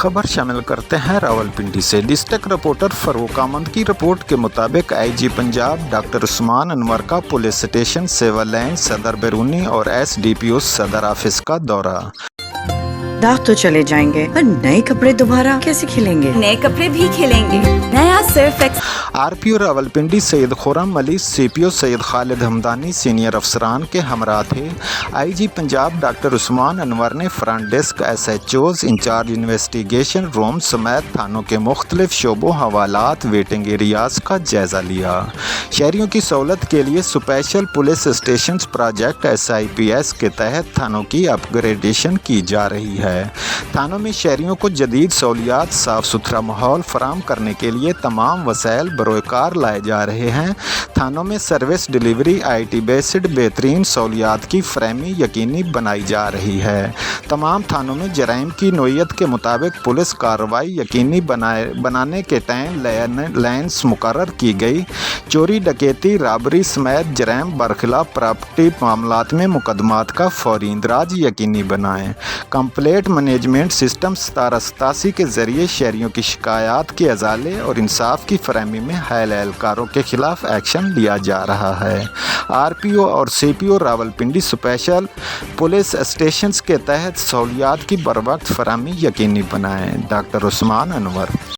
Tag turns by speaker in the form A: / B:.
A: खबर शामिल करते हैं रावलपिंडी से। डिस्ट्रिक्ट रिपोर्टर फरूक अहमद की रिपोर्ट के मुताबिक आईजी पंजाब डॉक्टर उस्मान अनवर का पुलिस स्टेशन सिविल लाइन सदर बैरूनी और एसडीपीओ सदर ऑफिस का दौरा।
B: दाग तो चले जाएंगे पर नए कपड़े दोबारा कैसे खिलेंगे?
C: नए कपड़े भी खिलेंगे। नया Surf
A: RPO Rawalpindi Syed Khurram Ali, CPO Syed Khalid Hamdani senior अफसरान के हमरा थे। आईजी पंजाब डॉक्टर उस्मान अनवर ने front desk SHOs in charge investigation room समेत थानों के मुख्तलिफ शोबों हवालात वेटिंग एरियाज का जायजा लिया। शहरियों की सहूलत के लिए special police station project SIPS के तहत थानों की अपग्रेडेशन की जा रही है। थानों में शहरियों को जदीद सहूलियात, साफ सुथरा माहौल फराम करने के लिए तमाम वसाइल बरोकार लाए जा रहे हैं। थानों में सर्विस डिलीवरी IT बेस्ड बेहतरीन सहूलियात की फ्रेमी यकीनी बनाई जा रही है। तमाम थानों में जराइम की नोयत के मुताबिक पुलिस कार्रवाई यकीनी बनाने के टाइम लाइन्स मुकर्रर की गई। चोरी, डकैती, राबरी समेत जराइम बरखिलाफ प्रॉपर्टी मामलात में मुकदमात का फौरी इंदराज यकीनी बनाएं। कंप्लेंट मैनेजमेंट सिस्टम 1787 के ज़रिए शहरियों की शिकायत के अजाले और इंसाफ की फरहमी में हायल एहलकारों के खिलाफ एक्शन लिया जा रहा है। आरपीओ और CPO Rawalpindi special police stations के तहत सहूलियात की बरवक्त फरहमी यकीनी बनाएं। डॉक्टर उस्मान अनवर।